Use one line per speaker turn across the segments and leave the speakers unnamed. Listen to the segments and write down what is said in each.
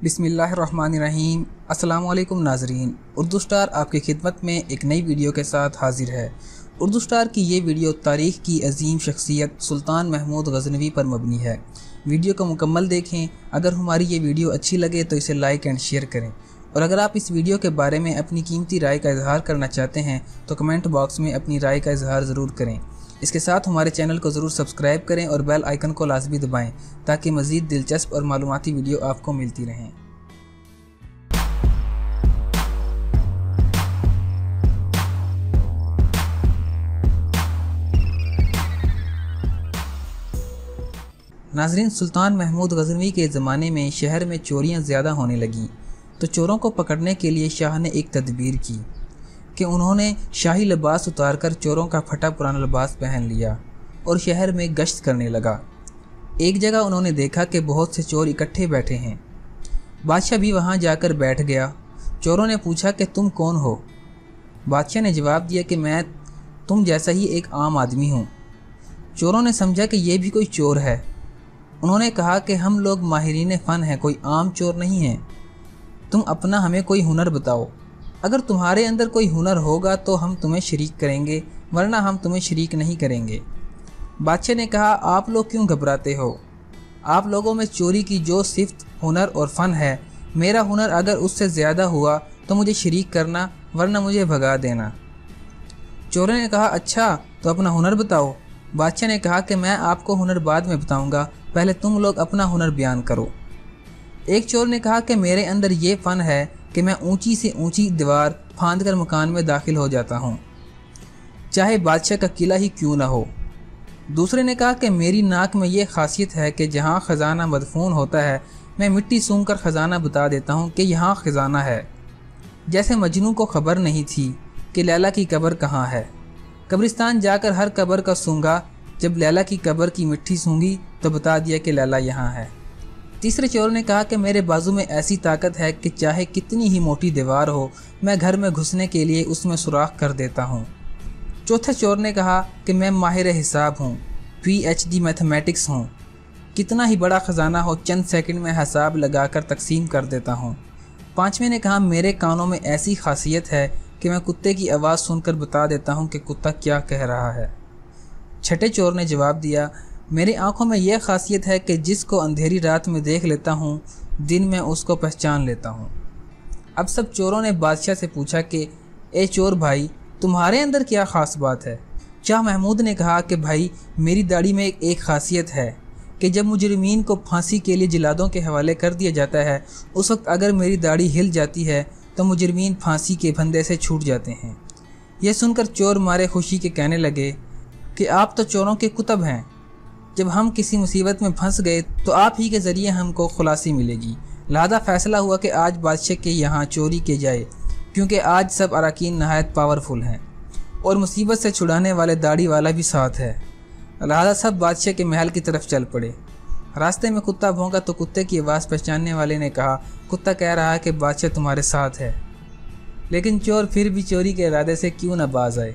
बिस्मिल्लाहिर्रहमानिर्रहीम। अस्सलामु अलैकुम नाजरीन, उर्दू स्टार आपकी खिदमत में एक नई वीडियो के साथ हाजिर है। उर्दू स्टार की ये वीडियो तारीख़ की अजीम शख्सियत सुल्तान महमूद गज़नवी पर मबनी है। वीडियो को मुकम्मल देखें। अगर हमारी ये वीडियो अच्छी लगे तो इसे लाइक एंड शेयर करें, और अगर आप इस वीडियो के बारे में अपनी कीमती राय का इजहार करना चाहते हैं तो कमेंट बॉक्स में अपनी राय का इजहार ज़रूर करें। इसके साथ हमारे चैनल को ज़रूर सब्सक्राइब करें और बेल आइकन को लाजमी दबाएं ताकि मज़ीद दिलचस्प और मालूमाती वीडियो आपको मिलती रहें। नाजरीन, सुल्तान महमूद गज़नवी के ज़माने में शहर में चोरियां ज़्यादा होने लगीं, तो चोरों को पकड़ने के लिए शाह ने एक तदबीर की कि उन्होंने शाही लिबास उतारकर चोरों का फटा पुराना लिबास पहन लिया और शहर में गश्त करने लगा। एक जगह उन्होंने देखा कि बहुत से चोर इकट्ठे बैठे हैं। बादशाह भी वहां जाकर बैठ गया। चोरों ने पूछा कि तुम कौन हो? बादशाह ने जवाब दिया कि मैं तुम जैसा ही एक आम आदमी हूँ। चोरों ने समझा कि ये भी कोई चोर है। उन्होंने कहा कि हम लोग माहिरीन फ़न हैं, कोई आम चोर नहीं हैं। तुम अपना हमें कोई हुनर बताओ। अगर तुम्हारे अंदर कोई हुनर होगा तो हम तुम्हें शरीक करेंगे, वरना हम तुम्हें शरीक नहीं करेंगे। बादशाह ने कहा, आप लोग क्यों घबराते हो? आप लोगों में चोरी की जो सिफ्त, हुनर और फ़न है, मेरा हुनर अगर उससे ज़्यादा हुआ तो मुझे शरीक करना, वरना मुझे भगा देना। चोरों ने कहा, अच्छा तो अपना हुनर बताओ। बादशाह ने कहा कि मैं आपको हुनर बाद में बताऊंगा, पहले तुम लोग अपना हुनर बयान करो। एक चोर ने कहा कि मेरे अंदर ये फ़न है कि मैं ऊंची से ऊंची दीवार फांद कर मकान में दाखिल हो जाता हूँ, चाहे बादशाह का किला ही क्यों ना हो। दूसरे ने कहा कि मेरी नाक में ये खासियत है कि जहाँ ख़जाना मदफून होता है, मैं मिट्टी सूंघ कर ख़जाना बता देता हूँ कि यहाँ ख़जाना है। जैसे मजनू को खबर नहीं थी कि लैला की कब्र कहाँ है। कब्रिस्तान जाकर हर कब्र का सूंघा, जब लैला की कब्र की मिट्टी सूंघी तो बता दिया कि लैला यहाँ है। तीसरे चोर ने कहा कि मेरे बाजू में ऐसी ताकत है कि चाहे कितनी ही मोटी दीवार हो, मैं घर में घुसने के लिए उसमें सुराख कर देता हूँ। चौथे चोर ने कहा कि मैं माहिर हिसाब हूँ, PhD मैथमेटिक्स हूँ। कितना ही बड़ा ख़जाना हो, चंद सेकंड में हिसाब लगाकर तकसीम कर देता हूँ। पाँचवें ने कहा, मेरे कानों में ऐसी खासियत है कि मैं कुत्ते की आवाज़ सुनकर बता देता हूँ कि कुत्ता क्या कह रहा है। छठे चोर ने जवाब दिया, मेरी आंखों में यह खासियत है कि जिसको अंधेरी रात में देख लेता हूँ, दिन में उसको पहचान लेता हूँ। अब सब चोरों ने बादशाह से पूछा कि ए चोर भाई, तुम्हारे अंदर क्या ख़ास बात है? शाह महमूद ने कहा कि भाई, मेरी दाढ़ी में एक खासियत है कि जब मुजरिमीन को फांसी के लिए जिलादों के हवाले कर दिया जाता है, उस वक्त अगर मेरी दाढ़ी हिल जाती है तो मुजरिमीन फांसी के फंदे से छूट जाते हैं। यह सुनकर चोर मारे खुशी के कहने लगे कि आप तो चोरों के कुतुब हैं। जब हम किसी मुसीबत में फंस गए तो आप ही के ज़रिए हमको खुलासी मिलेगी। लिहाजा फ़ैसला हुआ कि आज बादशाह के यहाँ चोरी की जाए, क्योंकि आज सब अराकीन नहायत पावरफुल हैं और मुसीबत से छुड़ाने वाले दाढ़ी वाला भी साथ है। लिहाजा सब बादशाह के महल की तरफ चल पड़े। रास्ते में कुत्ता भौंका तो कुत्ते की आवाज़ पहचानने वाले ने कहा, कुत्ता कह रहा है कि बादशाह तुम्हारे साथ है। लेकिन चोर फिर भी चोरी के इरादे से क्यों न बाज आए?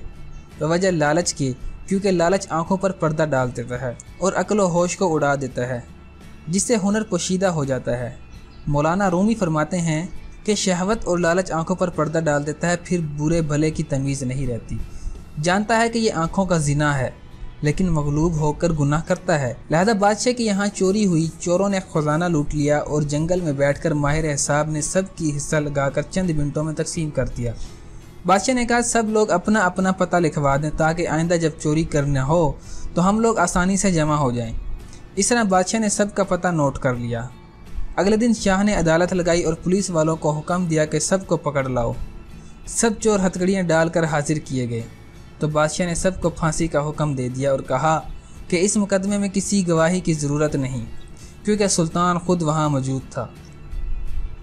तो वजह लालच की, क्योंकि लालच आंखों पर पर्दा डाल देता है और अक्ल व होश को उड़ा देता है, जिससे हुनर पोशीदा हो जाता है। मौलाना रूमी फरमाते हैं कि शहवत और लालच आंखों पर पर्दा डाल देता है, फिर बुरे भले की तमीज़ नहीं रहती। जानता है कि ये आंखों का जिना है, लेकिन मगलूब होकर गुनाह करता है। लिहाजा बादशाह के यहाँ चोरी हुई, चोरों ने खजाना लूट लिया और जंगल में बैठकर माहिर हिसाब ने सब की हिस्सा लगाकर चंद मिनटों में तकसीम कर दिया। बादशाह ने कहा, सब लोग अपना अपना पता लिखवा दें ताकि आइंदा जब चोरी करना हो तो हम लोग आसानी से जमा हो जाएं। इस तरह बादशाह ने सब का पता नोट कर लिया। अगले दिन शाह ने अदालत लगाई और पुलिस वालों को हुक्म दिया कि सबको पकड़ लाओ। सब चोर हथकड़ियाँ डालकर हाजिर किए गए तो बादशाह ने सबको फांसी का हुक्म दे दिया और कहा कि इस मुकदमे में किसी गवाही की ज़रूरत नहीं, क्योंकि सुल्तान खुद वहाँ मौजूद था।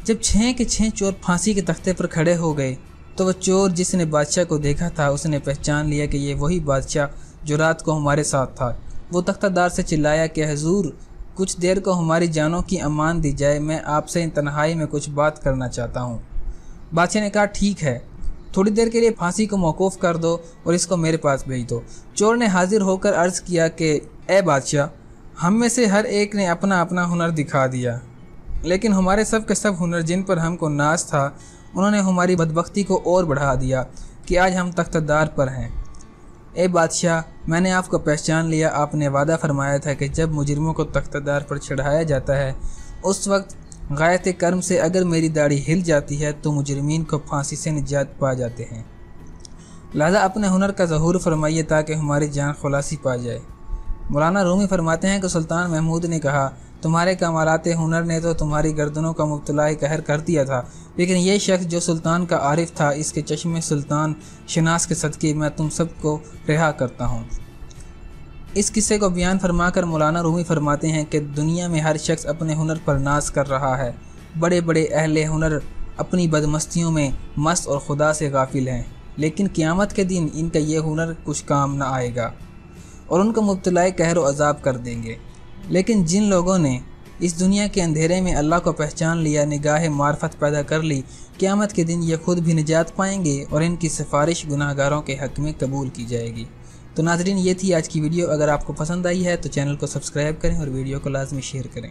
जब 6 के 6 चोर फांसी के तख्ते पर खड़े हो गए तो वह चोर जिसने बादशाह को देखा था, उसने पहचान लिया कि ये वही बादशाह जो रात को हमारे साथ था। वो तख्तादार से चिल्लाया कि हुजूर, कुछ देर को हमारी जानों की अमान दी जाए, मैं आपसे तन्हाई में कुछ बात करना चाहता हूँ। बादशाह ने कहा, ठीक है, थोड़ी देर के लिए फांसी को मौकूफ़ कर दो और इसको मेरे पास भेज दो। चोर ने हाजिर होकर अर्ज़ किया कि ए बादशाह, हम में से हर एक ने अपना अपना हुनर दिखा दिया, लेकिन हमारे सब के सब हुनर जिन पर हमको नाज था, उन्होंने हमारी बदबख्ती को और बढ़ा दिया कि आज हम तख्तदार पर हैं। ए बादशाह, मैंने आपको पहचान लिया। आपने वादा फरमाया था कि जब मुजरिमों को तख्तदार पर चढ़ाया जाता है, उस वक्त गायत कर्म से अगर मेरी दाढ़ी हिल जाती है तो मुजरिमीन को फांसी से निजात पा जाते हैं। लिहाजा अपने हुनर का ज़हूर फरमाइए ताकि हमारी जान खुलासी पा जाए। मौलाना रूमी फरमाते हैं कि सुल्तान महमूद ने कहा, तुम्हारे कमालात हुनर ने तो तुम्हारी गर्दनों का मुब्तला कहर कर दिया था, लेकिन ये शख्स जो सुल्तान का आरिफ था, इसके चश्मे सुल्तान शनास के सदक़े मैं तुम सबको रिहा करता हूँ। इस किस्से को बयान फरमाकर मौलाना रूमी फरमाते हैं कि दुनिया में हर शख्स अपने हुनर पर नाज कर रहा है। बड़े बड़े अहले हुनर अपनी बदमस्तियों में मस्त और खुदा से गाफिल हैं, लेकिन क़यामत के दिन इनका ये हुनर कुछ काम न आएगा और उनको मुब्तला कहर व अज़ाब कर देंगे। लेकिन जिन लोगों ने इस दुनिया के अंधेरे में अल्लाह को पहचान लिया, निगाह मार्फत पैदा कर ली, क़यामत के दिन ये खुद भी निजात पाएंगे और इनकी सिफारिश गुनाहगारों के हक़ में कबूल की जाएगी। तो नाज़रीन, ये थी आज की वीडियो। अगर आपको पसंद आई है तो चैनल को सब्सक्राइब करें और वीडियो को लाजमी शेयर करें।